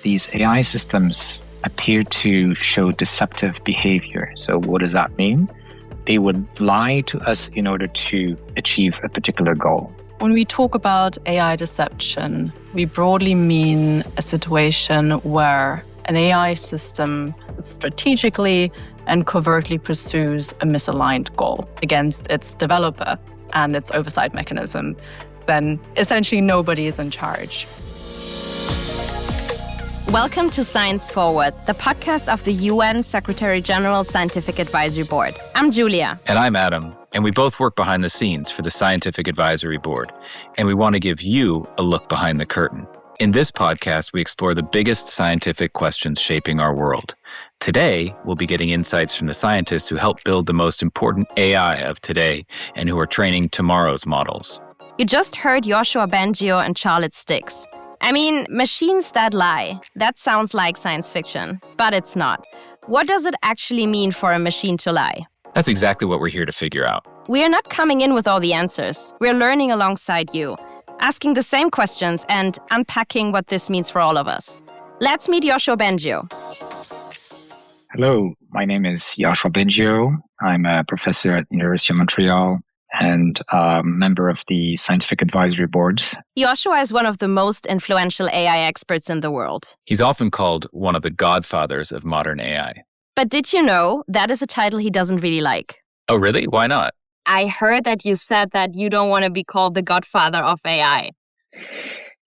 these AI systems appear to show deceptive behavior. So what does that mean? They would lie to us in order to achieve a particular goal. When we talk about AI deception, we broadly mean a situation where an AI system strategically and covertly pursues a misaligned goal against its developer and its oversight mechanism. Then essentially nobody is in charge. Welcome to Science Forward, the podcast of the UN Secretary-General Scientific Advisory Board. I'm Julia. And I'm Adam. And we both work behind the scenes for the Scientific Advisory Board. And we want to give you a look behind the curtain. In this podcast, we explore the biggest scientific questions shaping our world. Today, we'll be getting insights from the scientists who help build the most important AI of today and who are training tomorrow's models. You just heard Yoshua Bengio and Charlotte Stix. I mean, machines that lie. That sounds like science fiction, but it's not. What does it actually mean for a machine to lie? That's exactly what we're here to figure out. We are not coming in with all the answers. We're learning alongside you, asking the same questions and unpacking what this means for all of us. Let's meet Yoshua Bengio. Hello, my name is Yoshua Bengio. I'm a professor at the University of Montreal and a member of the Scientific Advisory Board. Yoshua is one of the most influential AI experts in the world. He's often called one of the godfathers of modern AI. But did you know that is a title he doesn't really like? Oh, really? Why not? I heard that you said that you don't want to be called the godfather of AI.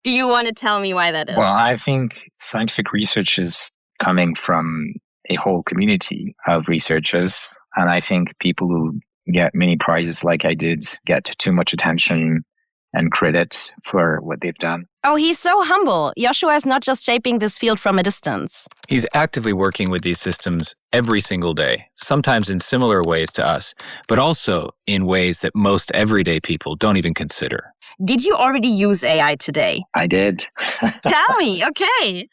Do you want to tell me why that is? Well, I think scientific research is coming from a whole community of researchers. And I think people who get many prizes like I did get too much attention and credit for what they've done. Oh, he's so humble. Yoshua is not just shaping this field from a distance. He's actively working with these systems every single day, sometimes in similar ways to us, but also in ways that most everyday people don't even consider. Did you already use AI today? I did. Tell me, okay.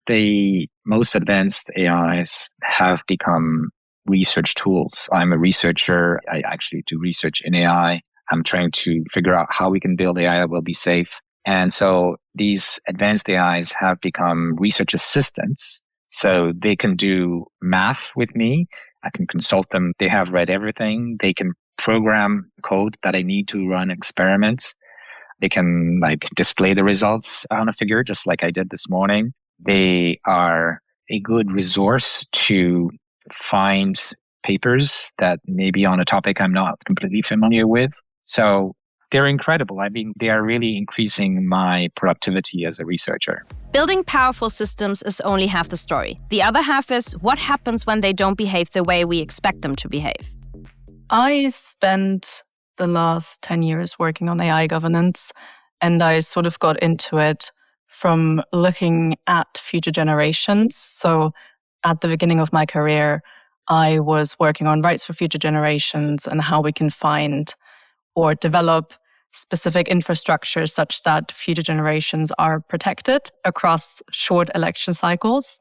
The most advanced AIs have become research tools. I'm a researcher. I actually do research in AI. I'm trying to figure out how we can build AI that will be safe. And so these advanced AIs have become research assistants. So they can do math with me. I can consult them. They have read everything. They can program code that I need to run experiments. They can display the results on a figure, just like I did this morning. They are a good resource to find papers that may be on a topic I'm not completely familiar with. So they're incredible. I mean, they are really increasing my productivity as a researcher. Building powerful systems is only half the story. The other half is what happens when they don't behave the way we expect them to behave. I spent the last 10 years working on AI governance, and I sort of got into it from looking at future generations. So at the beginning of my career, I was working on rights for future generations and how we can find or develop specific infrastructures such that future generations are protected across short election cycles.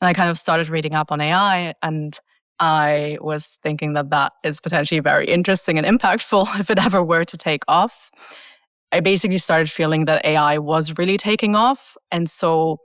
And I kind of started reading up on AI, and I was thinking that that is potentially very interesting and impactful if it ever were to take off. I basically started feeling that AI was really taking off. And so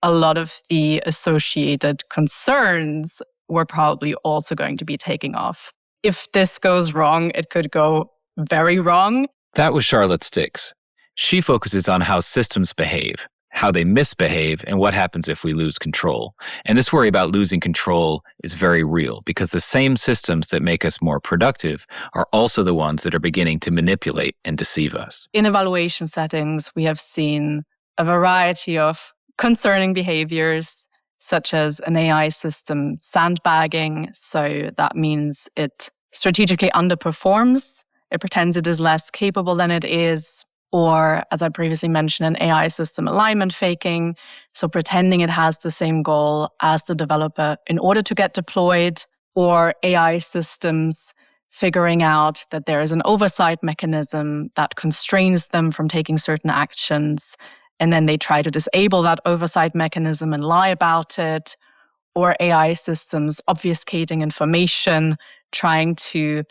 a lot of the associated concerns were probably also going to be taking off. If this goes wrong, it could go very wrong. That was Charlotte Stix. She focuses on how systems behave, how they misbehave, and what happens if we lose control. And this worry about losing control is very real because the same systems that make us more productive are also the ones that are beginning to manipulate and deceive us. In evaluation settings, we have seen a variety of concerning behaviors, such as an AI system sandbagging. So that means it strategically underperforms. It pretends it is less capable than it is. Or, as I previously mentioned, an AI system alignment faking. So pretending it has the same goal as the developer in order to get deployed. Or AI systems figuring out that there is an oversight mechanism that constrains them from taking certain actions. And then they try to disable that oversight mechanism and lie about it. Or AI systems obfuscating information, trying to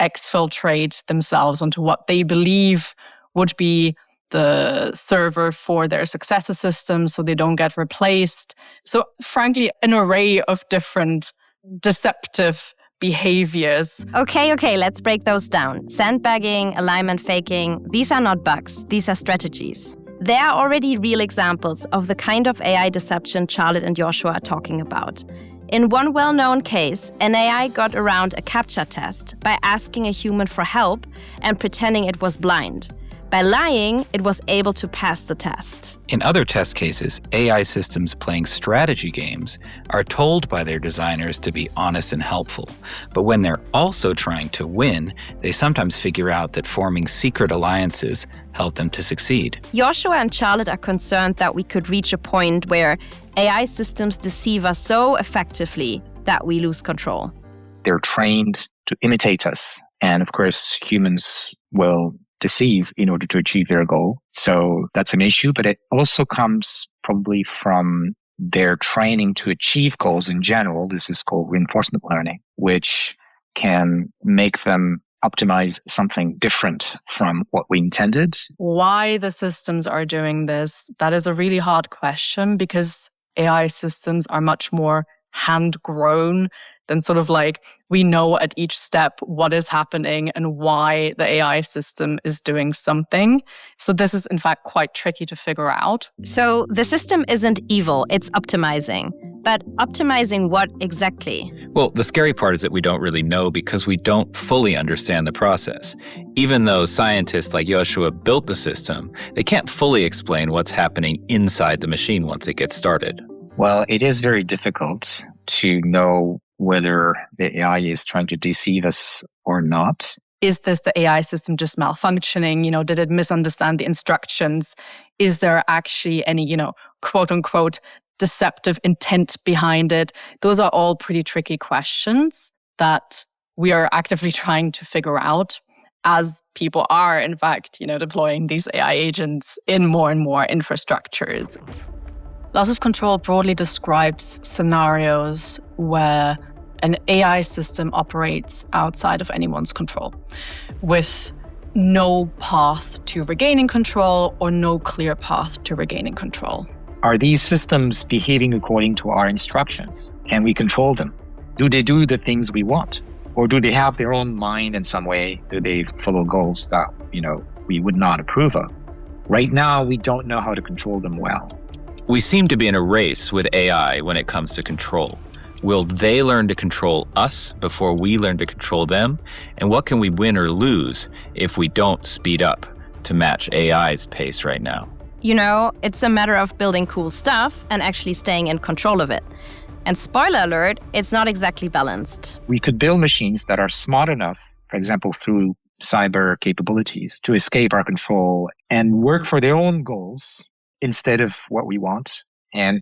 exfiltrate themselves onto what they believe would be the server for their successor systems so they don't get replaced. So frankly, an array of different deceptive behaviors. Okay, let's break those down. Sandbagging, alignment faking, these are not bugs, these are strategies. There are already real examples of the kind of AI deception Charlotte and Yoshua are talking about. In one well-known case, an AI got around a CAPTCHA test by asking a human for help and pretending it was blind. By lying, it was able to pass the test. In other test cases, AI systems playing strategy games are told by their designers to be honest and helpful. But when they're also trying to win, they sometimes figure out that forming secret alliances help them to succeed. Yoshua and Charlotte are concerned that we could reach a point where AI systems deceive us so effectively that we lose control. They're trained to imitate us. And of course, humans will deceive in order to achieve their goal. So that's an issue, but it also comes probably from their training to achieve goals in general. This is called reinforcement learning, which can make them optimize something different from what we intended. Why the systems are doing this, that is a really hard question because AI systems are much more hand-grown than sort of like we know at each step what is happening and why the AI system is doing something. So this is in fact quite tricky to figure out. So the system isn't evil, it's optimizing. But optimizing what exactly? Well, the scary part is that we don't really know because we don't fully understand the process. Even though scientists like Yoshua built the system, they can't fully explain what's happening inside the machine once it gets started. Well, it is very difficult to know whether the AI is trying to deceive us or not. Is this the AI system just malfunctioning? Did it misunderstand the instructions? Is there actually any, quote unquote, deceptive intent behind it? Those are all pretty tricky questions that we are actively trying to figure out as people are, in fact, deploying these AI agents in more and more infrastructures. Loss of control broadly describes scenarios where an AI system operates outside of anyone's control, with no path to regaining control or no clear path to regaining control. Are these systems behaving according to our instructions? Can we control them? Do they do the things we want? Or do they have their own mind in some way? Do they follow goals that, we would not approve of? Right now, we don't know how to control them well. We seem to be in a race with AI when it comes to control. Will they learn to control us before we learn to control them? And what can we win or lose if we don't speed up to match AI's pace right now? It's a matter of building cool stuff and actually staying in control of it. And spoiler alert, it's not exactly balanced. We could build machines that are smart enough, for example, through cyber capabilities, to escape our control and work for their own goals instead of what we want, and,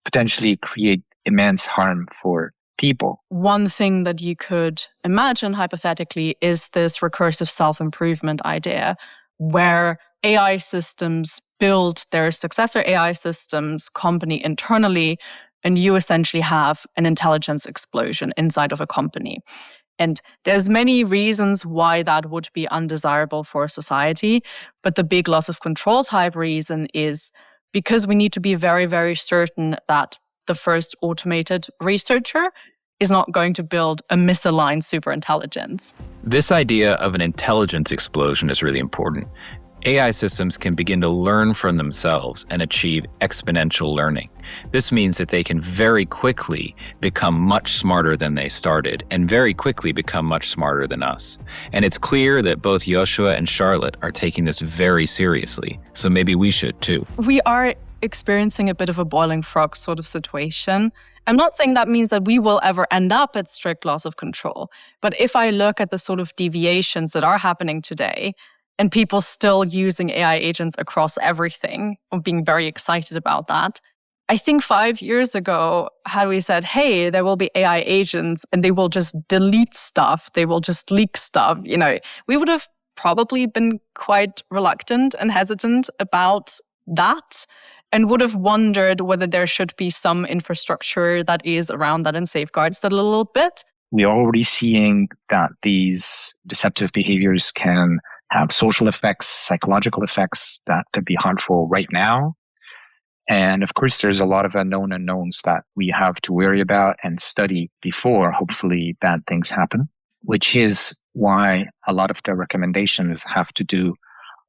potentially create immense harm for people. One thing that you could imagine hypothetically is this recursive self-improvement idea where AI systems build their successor AI systems company internally, and you essentially have an intelligence explosion inside of a company. And there's many reasons why that would be undesirable for society, but the big loss of control type reason is because we need to be very, very certain that the first automated researcher is not going to build a misaligned superintelligence. This idea of an intelligence explosion is really important. AI systems can begin to learn from themselves and achieve exponential learning. This means that they can very quickly become much smarter than they started and very quickly become much smarter than us. And it's clear that both Yoshua and Charlotte are taking this very seriously, so maybe we should too. We are experiencing a bit of a boiling frog sort of situation. I'm not saying that means that we will ever end up at strict loss of control, but if I look at the sort of deviations that are happening today, and people still using AI agents across everything, or being very excited about that. I think 5 years ago, had we said, hey, there will be AI agents and they will just delete stuff, they will just leak stuff, we would have probably been quite reluctant and hesitant about that and would have wondered whether there should be some infrastructure that is around that and safeguards that a little bit. We are already seeing that these deceptive behaviors can have social effects, psychological effects that could be harmful right now. And of course, there's a lot of unknown unknowns that we have to worry about and study before hopefully bad things happen, which is why a lot of the recommendations have to do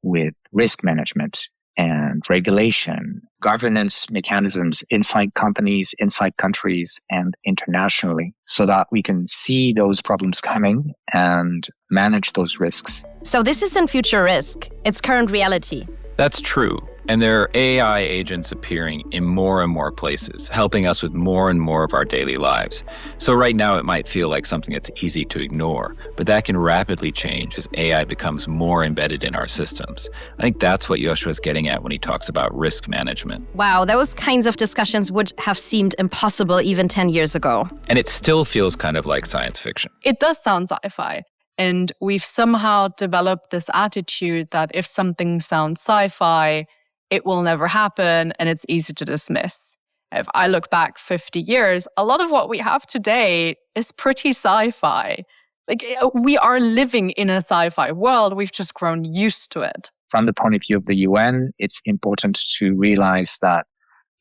with risk management and regulation, governance mechanisms inside companies, inside countries, and internationally, so that we can see those problems coming and manage those risks. So this isn't future risk, it's current reality. That's true. And there are AI agents appearing in more and more places, helping us with more and more of our daily lives. So right now it might feel like something that's easy to ignore, but that can rapidly change as AI becomes more embedded in our systems. I think that's what Yoshua is getting at when he talks about risk management. Wow, those kinds of discussions would have seemed impossible even 10 years ago. And it still feels kind of like science fiction. It does sound sci-fi. And we've somehow developed this attitude that if something sounds sci-fi, it will never happen and it's easy to dismiss. If I look back 50 years, a lot of what we have today is pretty sci-fi. Like, we are living in a sci-fi world. We've just grown used to it. From the point of view of the UN, it's important to realize that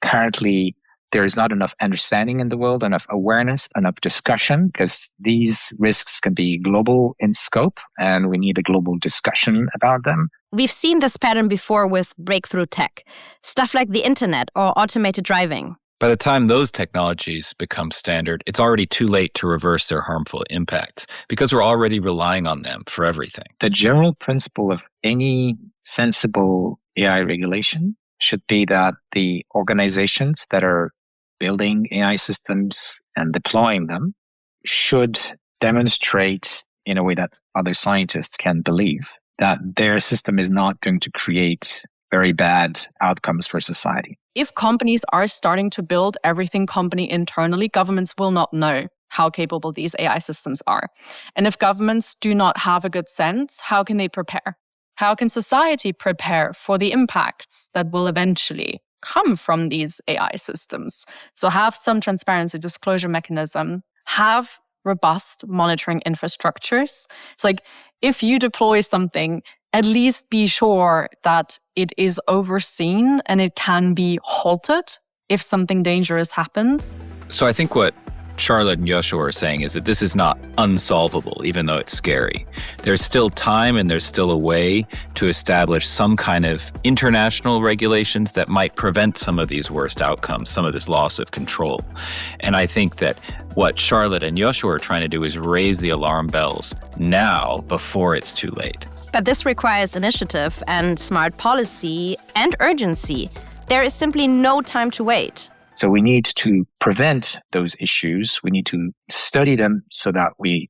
currently there is not enough understanding in the world, enough awareness, enough discussion, because these risks can be global in scope and we need a global discussion about them. We've seen this pattern before with breakthrough tech, stuff like the internet or automated driving. By the time those technologies become standard, it's already too late to reverse their harmful impacts because we're already relying on them for everything. The general principle of any sensible AI regulation should be that the organizations that are building AI systems and deploying them should demonstrate in a way that other scientists can believe that their system is not going to create very bad outcomes for society. If companies are starting to build everything company internally, governments will not know how capable these AI systems are. And if governments do not have a good sense, how can they prepare? How can society prepare for the impacts that will eventually come from these AI systems? So have some transparency disclosure mechanism, have robust monitoring infrastructures. It's like if you deploy something, at least be sure that it is overseen and it can be halted if something dangerous happens. So I think what Charlotte and Yoshua are saying is that this is not unsolvable, even though it's scary. There's still time and there's still a way to establish some kind of international regulations that might prevent some of these worst outcomes, some of this loss of control. And I think that what Charlotte and Yoshua are trying to do is raise the alarm bells now before it's too late. But this requires initiative and smart policy and urgency. There is simply no time to wait. So we need to prevent those issues. We need to study them so that we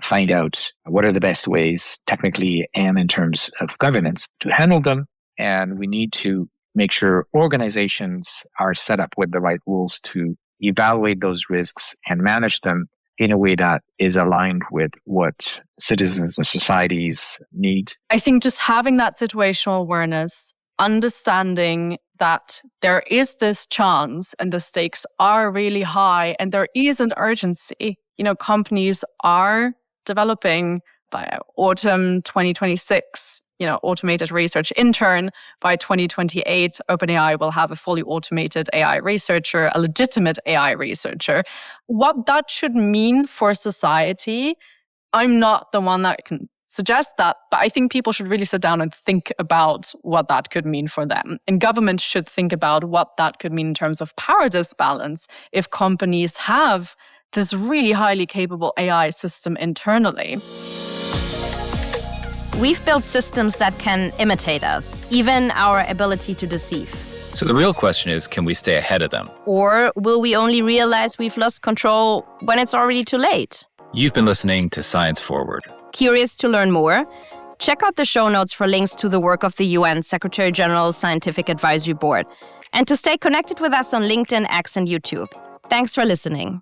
find out what are the best ways technically and in terms of governance to handle them. And we need to make sure organizations are set up with the right rules to evaluate those risks and manage them in a way that is aligned with what citizens and societies need. I think just having that situational awareness, understanding that there is this chance and the stakes are really high and there is an urgency. You know, companies are developing by autumn 2026, automated research intern. By 2028, OpenAI will have a fully automated AI researcher, a legitimate AI researcher. What that should mean for society, I'm not the one that can suggest that, but I think people should really sit down and think about what that could mean for them. And governments should think about what that could mean in terms of power disbalance if companies have this really highly capable AI system internally. We've built systems that can imitate us, even our ability to deceive. So the real question is, can we stay ahead of them? Or will we only realize we've lost control when it's already too late? You've been listening to Science Forward. Curious to learn more? Check out the show notes for links to the work of the UN Secretary-General's Scientific Advisory Board and to stay connected with us on LinkedIn, X, and YouTube. Thanks for listening.